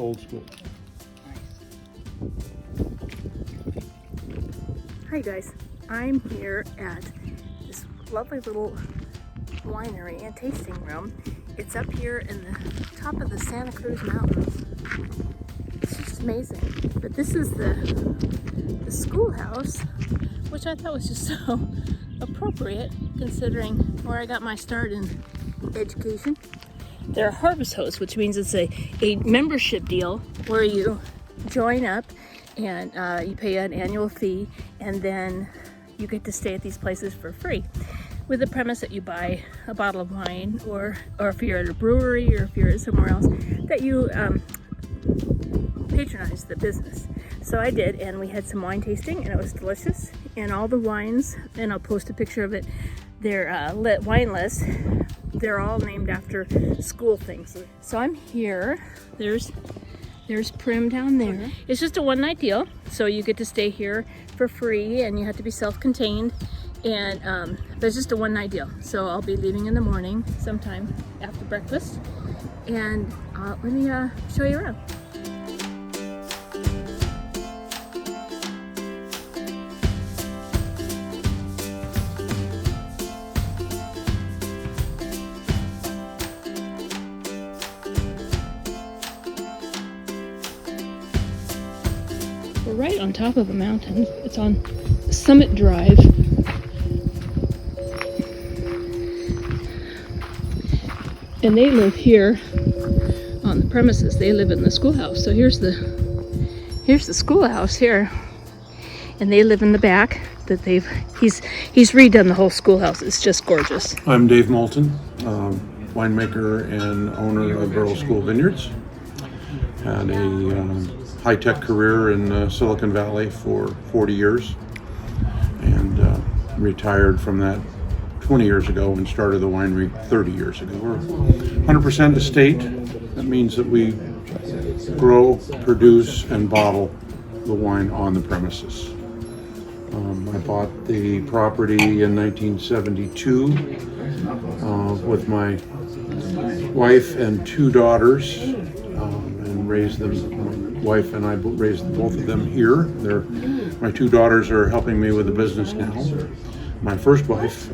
old school. Hi guys, I'm here at this lovely little winery and tasting room. It's up here in the top of the Santa Cruz Mountains. It's just amazing. But this is the schoolhouse, which I thought was just so appropriate considering where I got my start in education. They're a harvest host, which means it's a membership deal where you join up and you pay an annual fee, and then you get to stay at these places for free, with the premise that you buy a bottle of wine, or if you're at a brewery or if you're somewhere else, that you patronize the business. So I did, and we had some wine tasting, and it was delicious. And all the wines, and I'll post a picture of it, their wine list, they're all named after school things. So I'm here. There's Prim down there. It's just a one-night deal, so you get to stay here for free, and you have to be self-contained. And but it's just a one-night deal. So I'll be leaving in the morning, sometime after breakfast, and let me show you around. We're right on top of a mountain. It's on Summit Drive. And they live here on the premises. They live in the schoolhouse. So here's the schoolhouse here. And they live in the back. He's redone the whole schoolhouse. It's just gorgeous. I'm Dave Moulton, winemaker and owner of Burrell School Vineyards. Had a high-tech career in Silicon Valley for 40 years, and retired from that 20 years ago and started the winery 30 years ago. We're 100% estate. That means that we grow, produce, and bottle the wine on the premises. I bought the property in 1972 with my wife and two daughters, and raised them. My wife and I raised both of them here. My two daughters are helping me with the business now. My first wife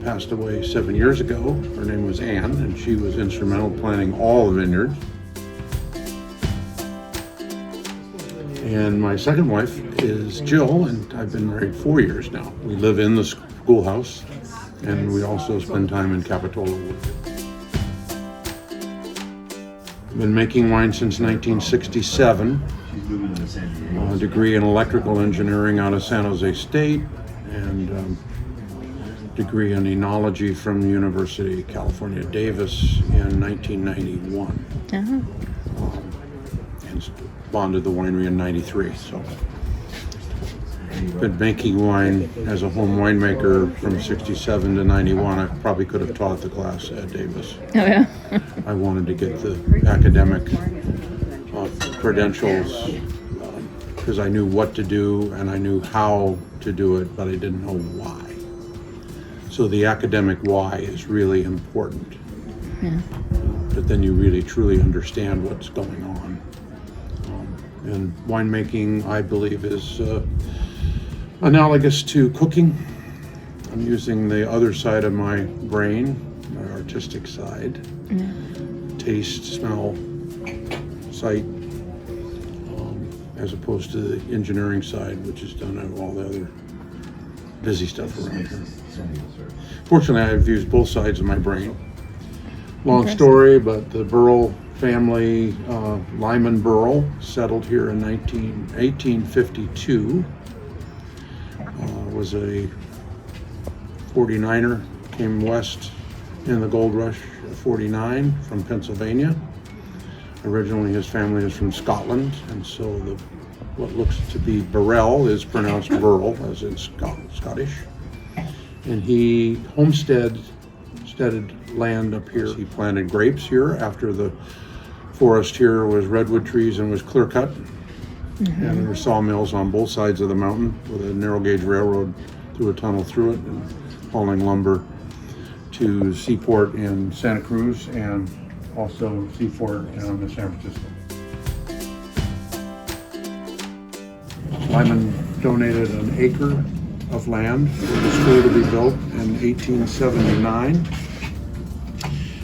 passed away 7 years ago. Her name was Ann, and she was instrumental in planting all the vineyards. And my second wife is Jill, and I've been married 4 years now. We live in the schoolhouse, and we also spend time in Capitola Wood. Been making wine since 1967. A degree in electrical engineering out of San Jose State, and degree in enology from the University of California, Davis in 1991. And bonded the winery in 93. So been making wine as a home winemaker from 67 to 91. I probably could have taught the class at Davis. Oh yeah. I wanted to get the academic credentials because I knew what to do and I knew how to do it, but I didn't know why. So the academic why is really important. Yeah. But then you really truly understand what's going on. And winemaking, I believe, is analogous to cooking. I'm using the other side of my brain, my artistic side. Yeah. Taste, smell, sight, as opposed to the engineering side, which is done on all the other busy stuff around here. Fortunately, I've used both sides of my brain. Long story, but the Burrell family, Lyman Burrell, settled here in 1852. Was a 49er, came west in the gold rush of 49 from Pennsylvania. Originally his family is from Scotland, and so what looks to be Burrell is pronounced Burrell, as in Scottish. And he homesteaded land up here. He planted grapes here after the forest here was redwood trees and was clear cut. And there were sawmills on both sides of the mountain with a narrow gauge railroad through a tunnel through it and hauling lumber to Seaport in Santa Cruz and also Seaport in San Francisco. Lyman donated an acre of land for the school to be built in 1879.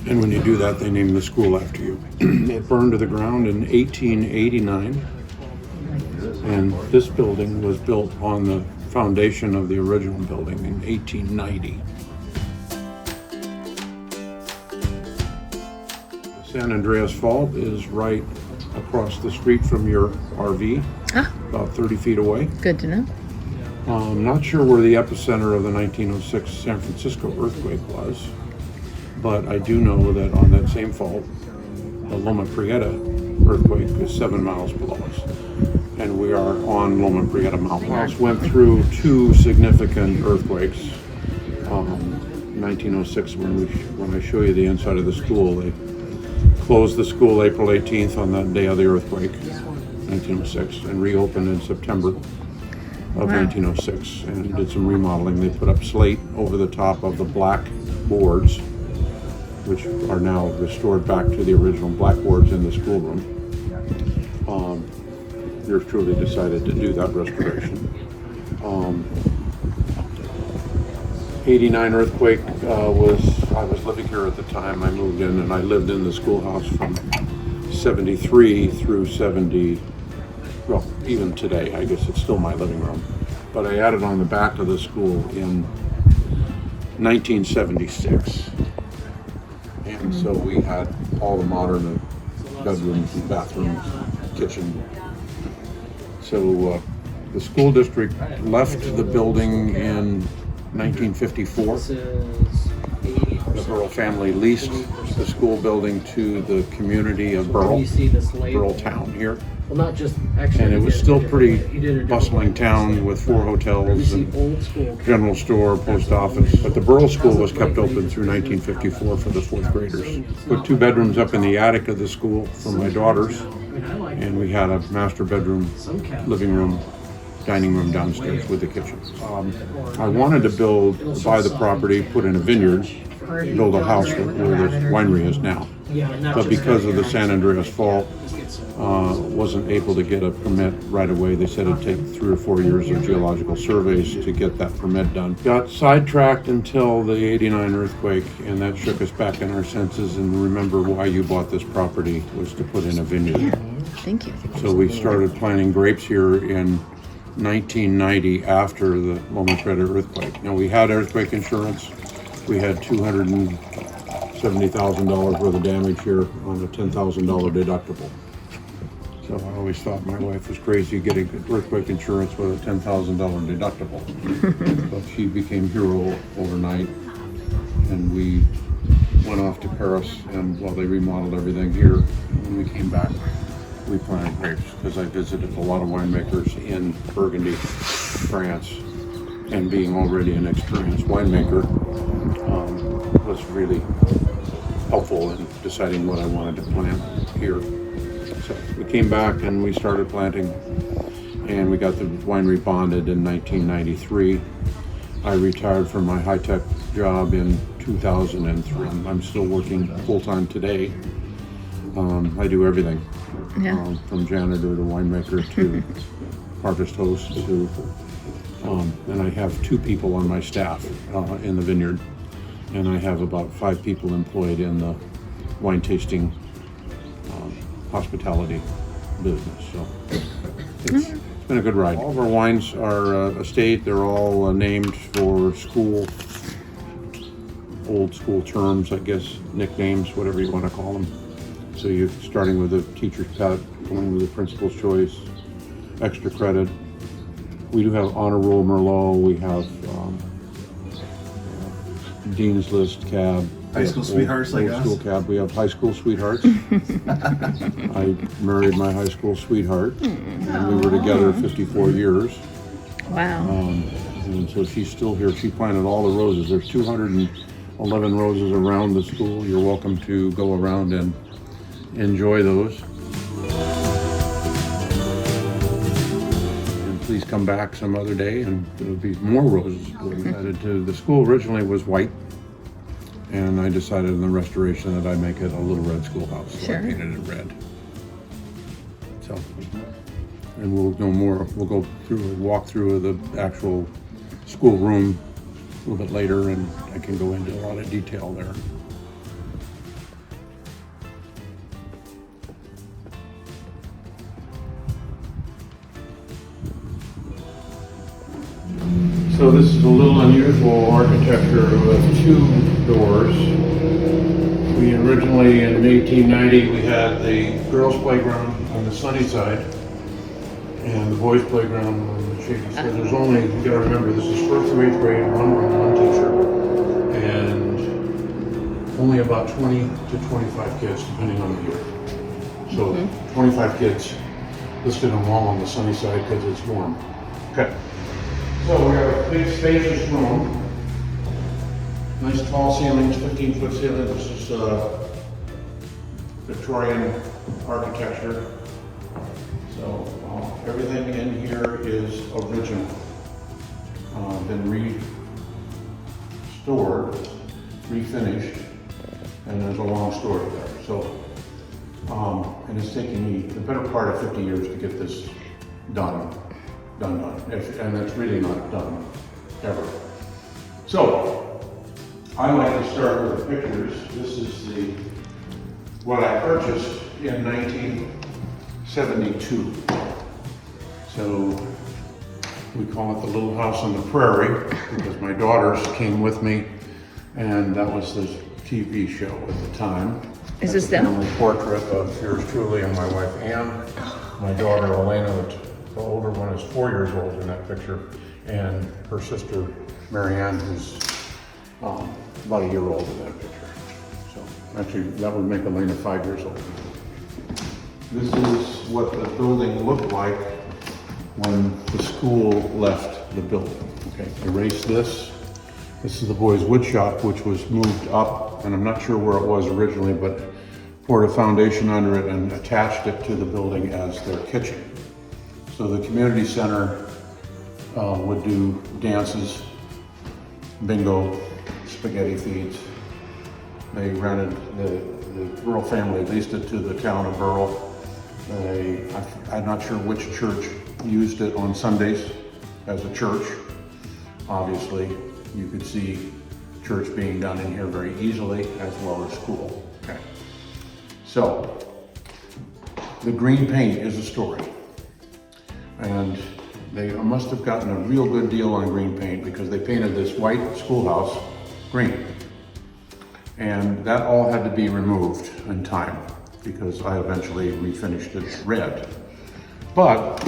And when you do that, they name the school after you. It burned to the ground in 1889. And this building was built on the foundation of the original building in 1890. The San Andreas Fault is right across the street from your RV, about 30 feet away. Good to know. I'm not sure where the epicenter of the 1906 San Francisco earthquake was, but I do know that on that same fault, the Loma Prieta earthquake is 7 miles below us. And we are on Loma Prieta Mountain. The house went through 2 significant earthquakes. 1906, when I show you the inside of the school, they closed the school April 18th on that day of the earthquake, 1906, and reopened in September of 1906 and did some remodeling. They put up slate over the top of the black boards, which are now restored back to the original black boards in the schoolroom. Yours truly decided to do that restoration. 89 earthquake I was living here at the time. I moved in and I lived in the schoolhouse from 73 through 70, well, even today, I guess it's still my living room. But I added on the back of the school in 1976. And so we had all the modern bedrooms and bathrooms, kitchen. So the school district left the building in 1954. The Burrell family leased the school building to the community of Burrell, Burrell town here. Well, not just actually. And it was still pretty bustling town with 4 hotels and general store, post office. But the Burrell School was kept open through 1954 for the 4th graders. Put 2 bedrooms up in the attic of the school for my daughters. And we had a master bedroom, living room, dining room downstairs with the kitchen. I wanted to buy the property, put in a vineyard, build a house where the winery is now. But because of the San Andreas Fault, wasn't able to get a permit right away. They said it'd take 3 or 4 years of geological surveys to get that permit done. Got sidetracked until the 89 earthquake, and that shook us back in our senses. And remember why you bought this property was to put in a vineyard. Thank you. So we started planting grapes here in 1990 after the Loma Prieta earthquake. Now we had earthquake insurance. We had $270,000 worth of damage here on a $10,000 deductible. So I always thought my wife was crazy getting earthquake insurance with a $10,000 deductible. But she became hero overnight, and we went off to Paris, and while they remodeled everything here, when we came back, we planted grapes because I visited a lot of winemakers in Burgundy, France, and being already an experienced winemaker was really helpful in deciding what I wanted to plant here. So we came back and we started planting, and we got the winery bonded in 1993. I retired from my high-tech job in 2003. I'm still working full-time today. I do everything, from janitor to winemaker to harvest host to, and I have 2 people on my staff in the vineyard, and I have about 5 people employed in the wine tasting hospitality business. So it's been a good ride. All of our wines are estate. They're all named for school, old school terms, I guess, nicknames, whatever you want to call them. So you're starting with a teacher's pet, going with a principal's choice, extra credit. We do have honor roll Merlot. We have Dean's List cab. High school sweethearts like us. School cab. We have high school sweethearts. I married my high school sweetheart, and we were together 54 years. Wow. And so she's still here. She planted all the roses. There's 211 roses around the school. You're welcome to go around and enjoy those. And please come back some other day, and there'll be more roses added to. The school originally was white, and I decided in the restoration that I'd make it a little red schoolhouse, so I painted it red. So and we'll know more. We'll go through a walkthrough of the actual school room a little bit later, and I can go into a lot of detail there. So this is a little unusual architecture with two doors. We originally, in 1890, we had the girls' playground on the sunny side and the boys' playground on the shady side. There's only, you gotta remember, this is 1st through 8th grade, one room, one teacher, and only about 20 to 25 kids, depending on the year. So 25 kids listed them all on the sunny side because it's warm. Okay. So we have a big spacious room. Nice tall ceilings, 15-foot ceiling. This is Victorian architecture. So everything in here is original. Been restored, refinished, and there's a long story there. So, and it's taken me the better part of 50 years to get this done. And it's really not done, ever. So, I like to start with the pictures. This is what I purchased in 1972. So, we call it the Little House on the Prairie because my daughters came with me, and that was the TV show at the time. Is this them? Family portrait of yours truly and my wife Ann, my daughter Elena. The older one is 4 years old in that picture, and her sister Marianne, who's about a year old in that picture. So actually, that would make Elena 5 years old. This is what the building looked like when the school left the building. Okay, erase this. This is the boys' wood shop, which was moved up, and I'm not sure where it was originally, but poured a foundation under it and attached it to the building as their kitchen. So the community center would do dances, bingo, spaghetti feeds. They rented, the Burrell family leased it to the town of Burrell. I'm not sure which church used it on Sundays as a church. Obviously, you could see church being done in here very easily, as well as school. Okay. So, the green paint is a story. And they must have gotten a real good deal on green paint because they painted this white schoolhouse green. And that all had to be removed in time because I eventually refinished it red. But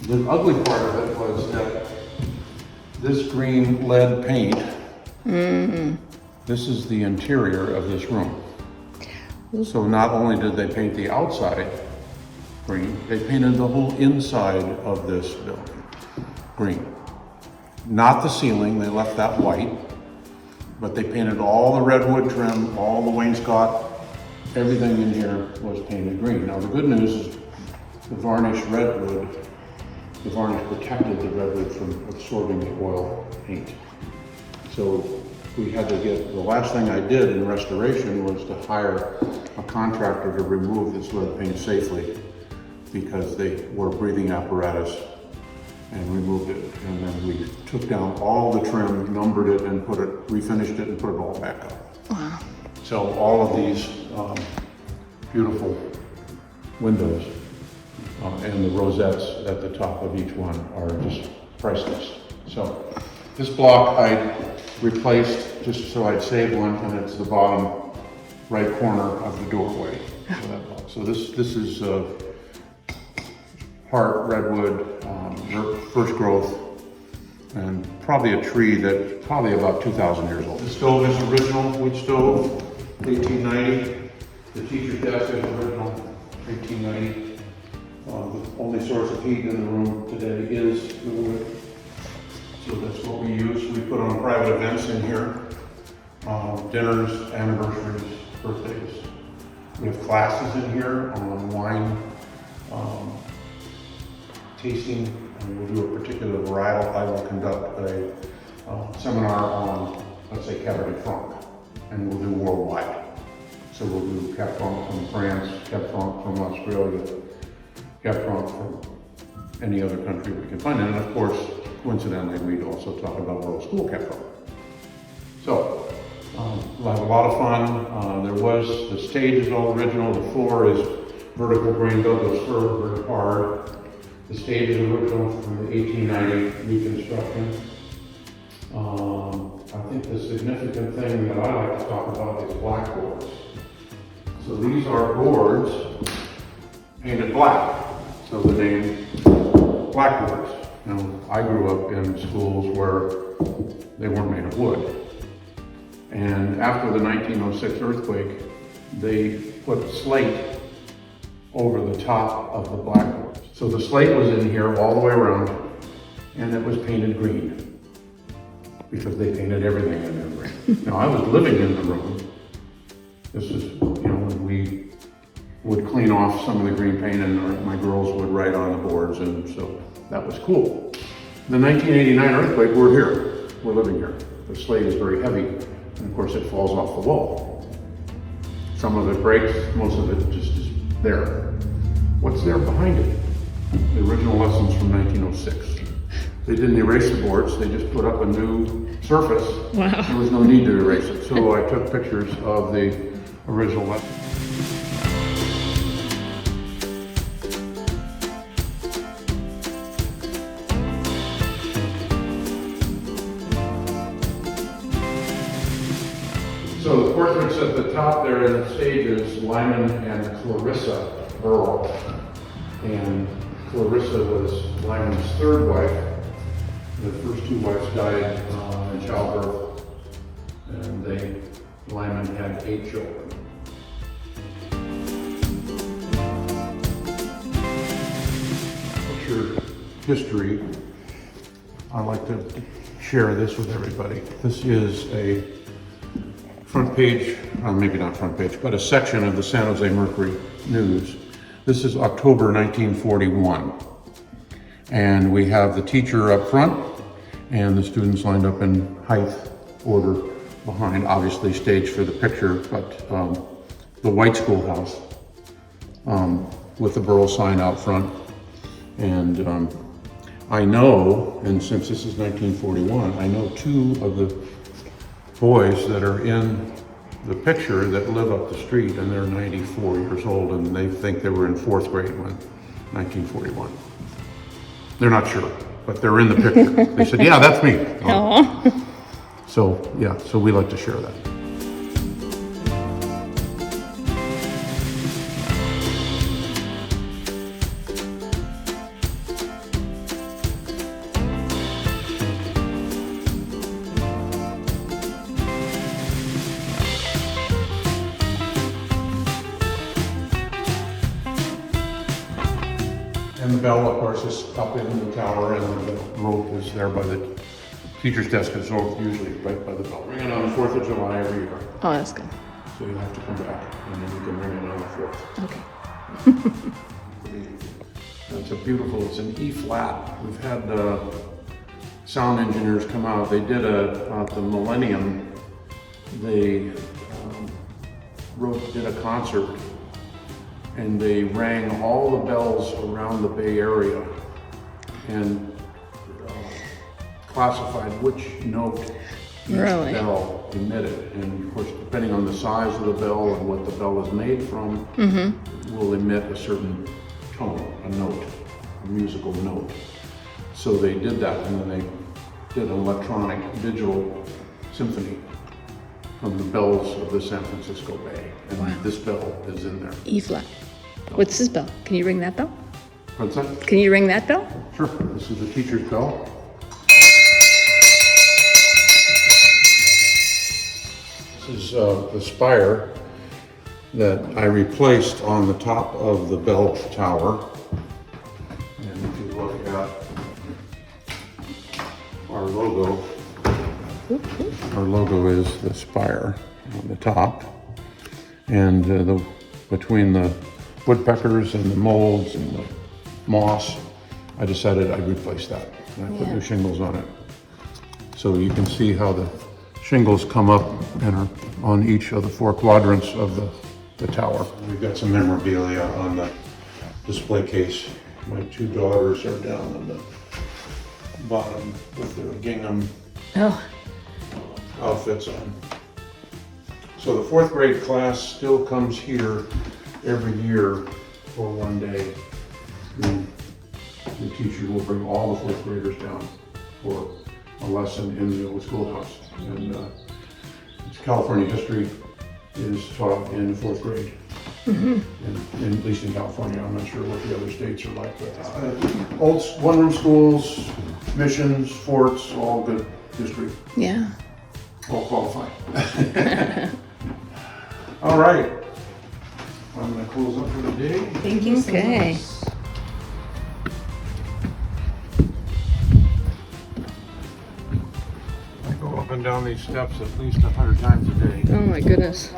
the ugly part of it was that this green lead paint, this is the interior of this room. So not only did they paint the outside green, they painted the whole inside of this building green. Not the ceiling, they left that white, but they painted all the redwood trim, all the wainscot, everything in here was painted green. Now the good news is the varnished redwood, the varnish protected the redwood from absorbing the oil paint. So we had to get, the last thing I did in restoration was to hire a contractor to remove this lead paint safely because they wore breathing apparatus and removed it. And then we took down all the trim, numbered it, and refinished it and put it all back up. Wow. So all of these beautiful windows and the rosettes at the top of each one are just priceless. So this block I replaced just so I'd save one, and it's the bottom right corner of the doorway. So this is heart redwood, first growth, and probably a tree that's probably about 2,000 years old. The stove is original wood stove, 1890. The teacher's desk is original, 1890. The only source of heat in the room today is the wood. So that's what we use. We put on private events in here, dinners, anniversaries, birthdays. We have classes in here on wine tasting, and we'll do a particular varietal. I will conduct a seminar on, let's say, Cabernet Franc, and we'll do worldwide. So we'll do Cab Franc from France, Cab Franc from Australia, Cab Franc from any other country we can find. And of course, coincidentally, we'd also talk about Burrell School Cafe. So, we'll have a lot of fun. The stage is all original. The floor is vertical grain Douglas fir, very hard. The stage is original from the 1890 reconstruction. I think the significant thing that I like to talk about is blackboards. So these are boards painted black, so the name blackboards. Now, I grew up in schools where they weren't made of wood. And after the 1906 earthquake, they put slate over the top of the blackboards. So the slate was in here all the way around, and it was painted green because they painted everything in there green. Now, I was living in the room. This is, when we would clean off some of the green paint and my girls would write on the boards, and so that was cool. The 1989 earthquake, we're here. We're living here. The slate is very heavy, and of course it falls off the wall. Some of it breaks, most of it just is there. What's there behind it? The original lessons from 1906. They didn't erase the boards, they just put up a new surface. Wow. There was no need to erase it, so I took pictures of the original lessons. So the portraits at the top there in the stage is Lyman and Clarissa Burrell. And Clarissa was Lyman's third wife. The first two wives died in childbirth, and Lyman had 8 children. Picture history. I like to share this with everybody. This is a front page, maybe not front page, but a section of the San Jose Mercury News. This is October 1941. And we have the teacher up front and the students lined up in height order behind, obviously staged for the picture, but the white schoolhouse with the Burrell sign out front. And I know, and since this is 1941, I know 2 of the boys that are in the picture that live up the street, and they're 94 years old, and they think they were in 4th grade when 1941. They're not sure, but they're in the picture. They said, yeah, that's me. Aww. So, yeah, so we like to share that. And the bell, of course, is up in the tower, and the rope is there by the teacher's desk, is usually right by the bell. Ring it on the 4th of July every year. Oh, that's good. So you'll have to come back, and then you can ring it on the 4th. Okay. It's it's an E flat. We've had sound engineers come out. They did the Millennium, they did a concert, and they rang all the bells around the Bay Area and classified which note each bell emitted. And of course, depending on the size of the bell and what the bell is made from, will emit a certain tone, a note, a musical note. So they did that, and then they did an electronic digital symphony from the bells of the San Francisco Bay. And this bell is in there. E flat. What's this bell? Can you ring that bell? What's that? Can you ring that bell? Sure. This is the teacher's bell. This is the spire that I replaced on the top of the bell tower. And if you look at our logo is the spire on the top. And between the woodpeckers and the molds and the moss, I decided I'd replace that. And I put new shingles on it. So you can see how the shingles come up and are on each of the 4 quadrants of the tower. We've got some memorabilia on the display case My two daughters are down on the bottom with their gingham Oh, outfits on. So the fourth grade class still comes here every year for one day. And the teacher will bring all the fourth graders down for a lesson in the old schoolhouse. And it's California history is taught in fourth grade. And at least in California, I'm not sure what the other states are like, but old one-room schools, missions, forts, all good history, yeah. all qualified. All right, I'm gonna close up for the day. Thank you so Okay. much. I go up and down these steps at least 100 times a day. Oh my goodness.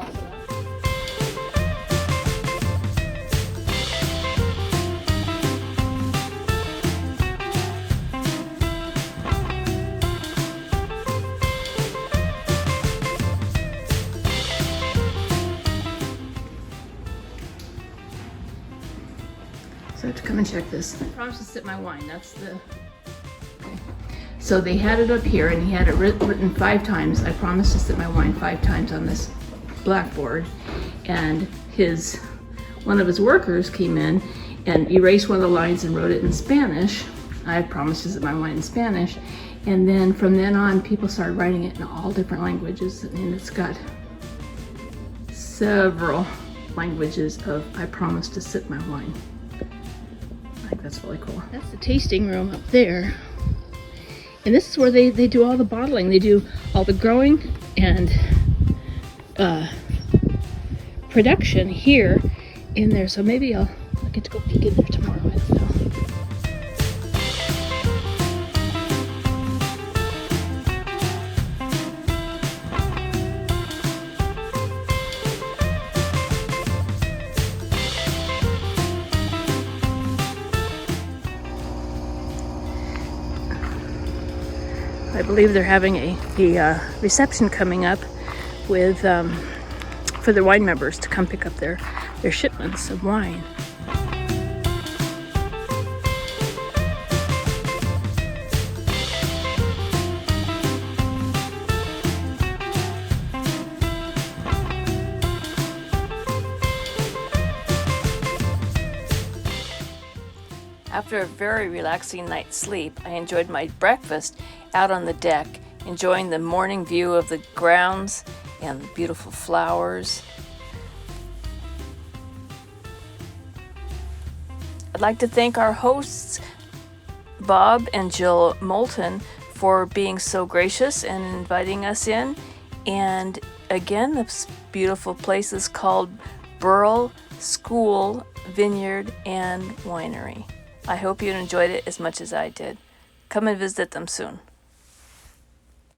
So I have to come and check this. I promised to sip my wine. That's the. Okay. So they had it up here, and he had it written 5 times. I promised to sip my wine 5 times on this blackboard, and one of his workers came in and erased one of the lines and wrote it in Spanish. I promised to sip my wine in Spanish, and then from then on, people started writing it in all different languages, and it's got several languages of I promised to sip my wine. I think that's really cool. That's the tasting room up there. And this is where they do all the bottling. They do all the growing and production here in there. So maybe I'll get to go peek in there tomorrow. I don't know. I believe they're having a reception coming up with for the wine members to come pick up their shipments of wine. After a very relaxing night's sleep, I enjoyed my breakfast out on the deck, enjoying the morning view of the grounds and the beautiful flowers. I'd like to thank our hosts, Bob and Jill Moulton, for being so gracious and inviting us in. And again, this beautiful place is called Burrell School, Vineyard, and Winery. I hope you enjoyed it as much as I did. Come and visit them soon.